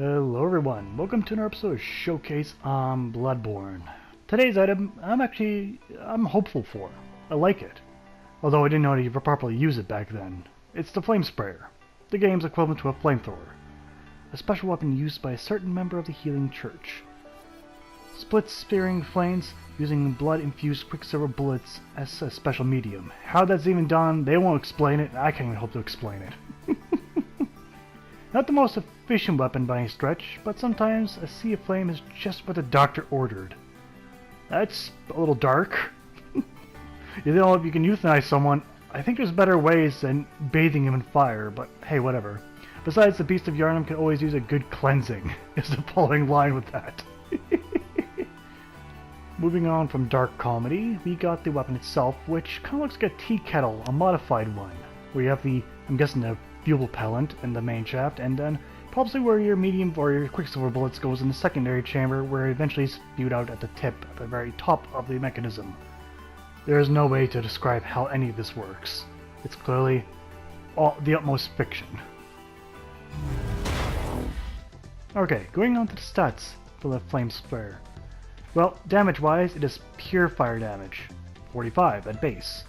Hello everyone, welcome to another episode of Showcase on Bloodborne. Today's item, I'm hopeful for. I like it. Although I didn't know how to properly use it back then. It's the Flame Sprayer, the game's equivalent to a flamethrower. A special weapon used by a certain member of the Healing Church. Splits spearing flames using blood-infused Quicksilver bullets as a special medium. How that's even done, they won't explain it, I can't even hope to explain it. Not the most efficient weapon by any stretch, but sometimes a sea of flame is just what the doctor ordered. That's a little dark. You know, if you can euthanize someone, I think there's better ways than bathing him in fire, but hey, whatever. Besides, the Beast of Yharnam can always use a good cleansing, is the following line with that. Moving on from dark comedy, we got the weapon itself, which kind of looks like a tea kettle, a modified one. Where you have the, I'm guessing, the fuel propellant in the main shaft, and then probably where your medium or your Quicksilver bullets goes in the secondary chamber, where it eventually spewed out at the tip, at the very top of the mechanism. There is no way to describe how any of this works. It's clearly the utmost fiction. Okay, going on to the stats for the Flame Sprayer. Well, damage-wise, it is pure fire damage, 45 at base.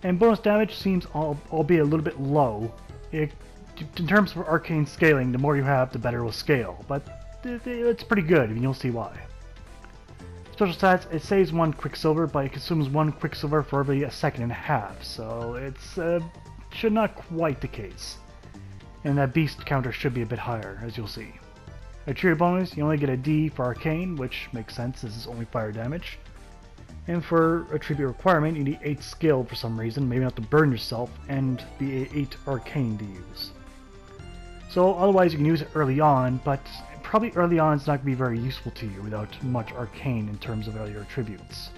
And bonus damage seems albeit a little bit low. In terms of arcane scaling, the more you have, the better it will scale, but it's pretty good, and you'll see why. Special stats, it saves 1 Quicksilver, but it consumes 1 Quicksilver for every a second and a half, so it's should not quite the case. And that beast counter should be a bit higher, as you'll see. Attribute bonus, you only get a D for arcane, which makes sense, this is only fire damage. And for attribute requirement, you need 8 skill for some reason, maybe not to burn yourself, and the 8 arcane to use. So otherwise you can use it early on, but probably early on it's not going to be very useful to you without much arcane in terms of all your attributes.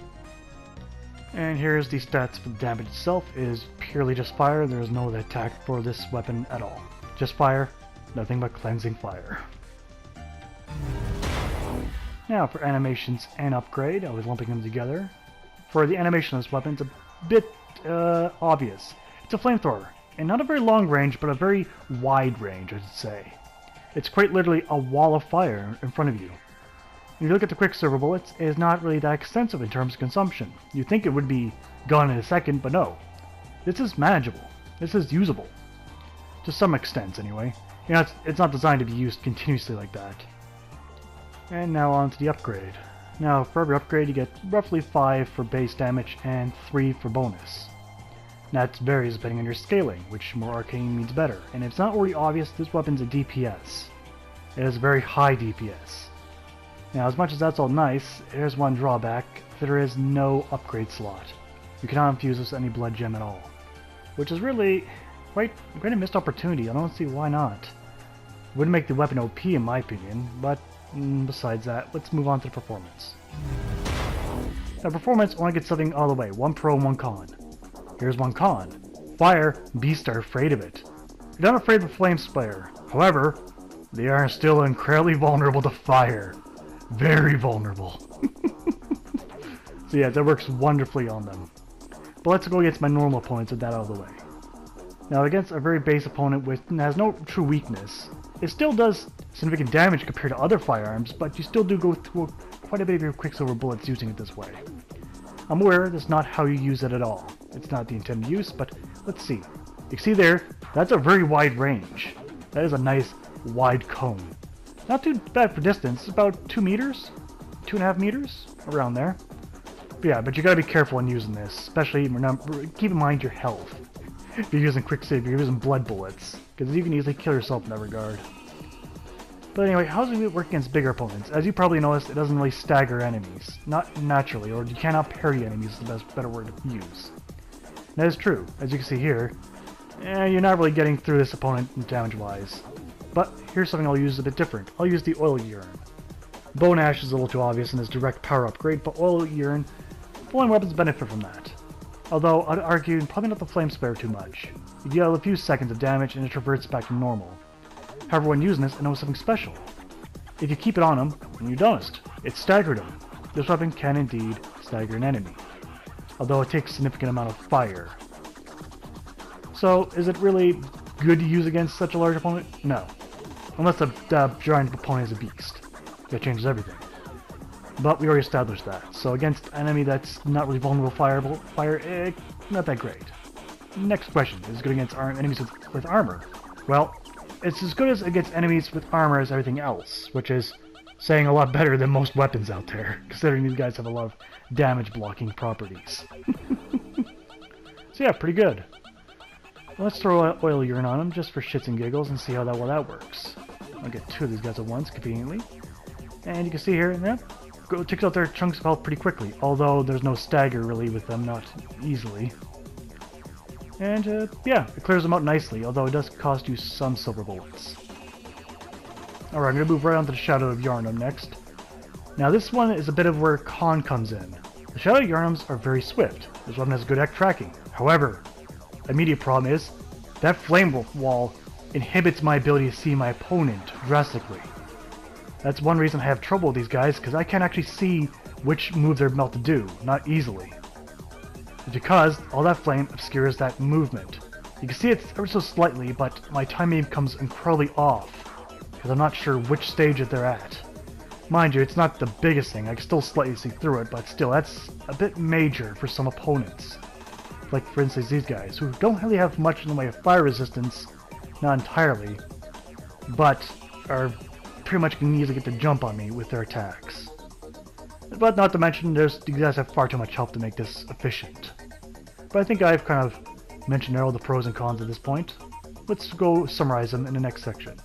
And here's the stats for the damage itself. It is purely just fire, there is no other attack for this weapon at all. Just fire, nothing but cleansing fire. Now for animations and upgrade, I was lumping them together. For the animation of this weapon, it's a bit obvious. It's a flamethrower, and not a very long range, but a very wide range, I should say. It's quite literally a wall of fire in front of you. When you look at the Quicksilver bullets, it is not really that extensive in terms of consumption. You'd think it would be gone in a second, but no. This is manageable. This is usable. To some extent, anyway. You know, it's not designed to be used continuously like that. And now on to the upgrade. Now, for every upgrade you get roughly 5 for base damage and 3 for bonus. That varies depending on your scaling, which more arcane means better. And if it's not already obvious, this weapon's a DPS. It has very high DPS. Now, as much as that's all nice, there's one drawback. There is no upgrade slot. You cannot infuse this with any blood gem at all. Which is really quite a missed opportunity. I don't see why not. Wouldn't make the weapon OP in my opinion, but besides that, let's move on to the performance. Now performance only gets something all the way, 1 pro and 1 con. Here's 1 con. Fire, beasts are afraid of it. They're not afraid of the Flame Sprayer. However, they are still incredibly vulnerable to fire. Very vulnerable. So yeah, that works wonderfully on them. But let's go against my normal opponents with that out of the way. Now against a very base opponent with has no true weakness, it still does significant damage compared to other firearms, but you still do go through quite a bit of your Quicksilver bullets using it this way. I'm aware that's not how you use it at all. It's not the intended use, but let's see. You can see there, that's a very wide range. That is a nice wide cone. Not too bad for distance, it's about 2 meters? 2.5 meters? Around there. But yeah, but you gotta be careful when using this, especially keep in mind your health. If you're using Quicksilver, you're using blood bullets, because you can easily kill yourself in that regard. But anyway, how does it work against bigger opponents? As you probably noticed, it doesn't really stagger enemies. Not naturally, or you cannot parry enemies is the better word to use. And that is true. As you can see here, you're not really getting through this opponent damage-wise. But here's something I'll use a bit different. I'll use the Oil Urine. Bone Ash is a little too obvious in this direct power upgrade, but Oil Urine, falling weapons benefit from that. Although, I'd argue probably not the Flame Sprayer too much. You deal a few seconds of damage and it reverts back to normal. However, when using this, I know something special. If you keep it on him, and you don't, it staggered him. This weapon can indeed stagger an enemy, although it takes a significant amount of fire. So, is it really good to use against such a large opponent? No. Unless the giant opponent is a beast. That changes everything. But we already established that. So against an enemy that's not really vulnerable to fire, not that great. Next question. Is it good against enemies with armor? Well, it's as good as against enemies with armor as everything else, which is saying a lot better than most weapons out there, considering these guys have a lot of damage blocking properties. So yeah, pretty good. Let's throw oil urine on them just for shits and giggles and see how well that works. I'll get 2 of these guys at once, conveniently. And you can see here, yeah, it takes out their chunks of health pretty quickly, although there's no stagger really with them, not easily. And yeah, it clears them out nicely, although it does cost you some silver bullets. Alright, I'm going to move right on to the Shadow of Yharnam next. Now this one is a bit of where Con comes in. The Shadow of Yharnams are very swift. This weapon has good X tracking. However, the immediate problem is that flame wall inhibits my ability to see my opponent drastically. That's one reason I have trouble with these guys, because I can't actually see which move they're about to do, not easily. It's because all that flame obscures that movement. You can see it ever so slightly, but my timing comes incredibly off, because I'm not sure which stage that they're at. Mind you, it's not the biggest thing, I can still slightly see through it, but still, that's a bit major for some opponents. Like, for instance, these guys, who don't really have much in the way of fire resistance, not entirely, but are pretty much can easily get the jump on me with their attacks. But not to mention, these guys have far too much health to make this efficient. But I think I've kind of mentioned all the pros and cons at this point. Let's go summarize them in the next section.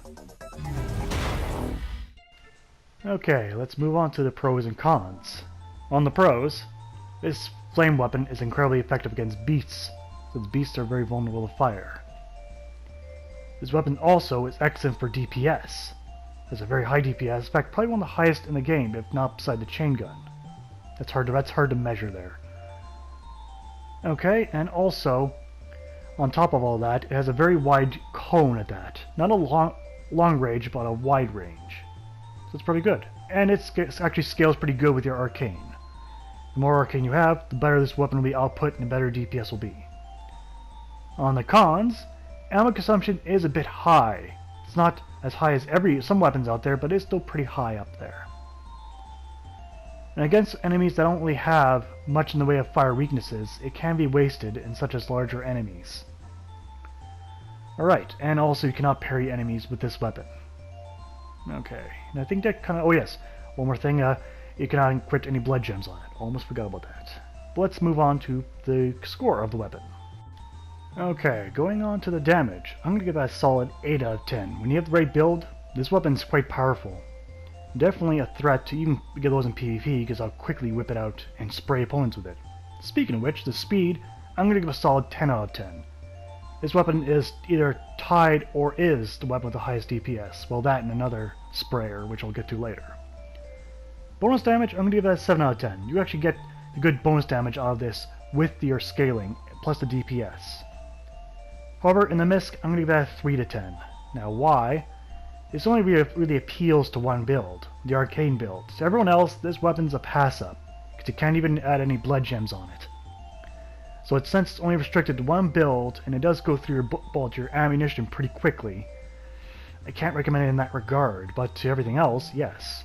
Okay, let's move on to the pros and cons. On the pros, this flame weapon is incredibly effective against beasts, since beasts are very vulnerable to fire. This weapon also is excellent for DPS. Has a very high DPS, in fact probably one of the highest in the game, if not beside the chain gun. That's hard to measure there. Okay, and also, on top of all that, it has a very wide cone at that. Not a long range, but a wide range. So it's pretty good. And it actually scales pretty good with your arcane. The more arcane you have, the better this weapon will be output and the better DPS will be. On the cons, ammo consumption is a bit high. It's not as high as some weapons out there, but it's still pretty high up there. And against enemies that don't really have much in the way of fire weaknesses, it can be wasted in such as larger enemies. Alright, and also you cannot parry enemies with this weapon. Okay, and I think that kind of... oh yes, one more thing, you cannot equip any blood gems on it. Almost forgot about that. But let's move on to the score of the weapon. Okay, going on to the damage, I'm going to give that a solid 8 out of 10. When you have the right build, this weapon is quite powerful. Definitely a threat to even get those in PvP, because I'll quickly whip it out and spray opponents with it. Speaking of which, the speed, I'm going to give a solid 10 out of 10. This weapon is either tied or is the weapon with the highest DPS, well that and another sprayer, which I'll get to later. Bonus damage, I'm going to give that a 7 out of 10. You actually get the good bonus damage out of this with your scaling, plus the DPS. However, in the MISC, I'm going to give that a 3 to 10. Now why? This only really appeals to one build, the arcane build. To everyone else, this weapon's a pass-up, because you can't even add any blood gems on it. So since it's only restricted to one build, and it does go through your ammunition pretty quickly, I can't recommend it in that regard, but to everything else, yes.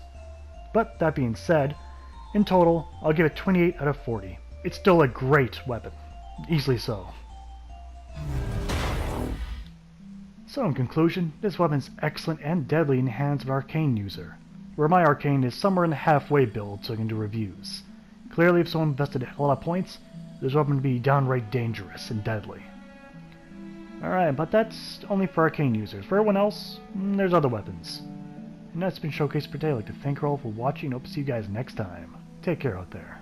But that being said, in total, I'll give it 28 out of 40. It's still a great weapon. Easily so. So in conclusion, this weapon's excellent and deadly in the hands of an arcane user, where my arcane is somewhere in the halfway build so I can do reviews. Clearly if someone invested a lot of points, this weapon would be downright dangerous and deadly. Alright, but that's only for arcane users. For everyone else, there's other weapons. And that's been Showcase for today. I'd like to thank you all for watching and hope to see you guys next time. Take care out there.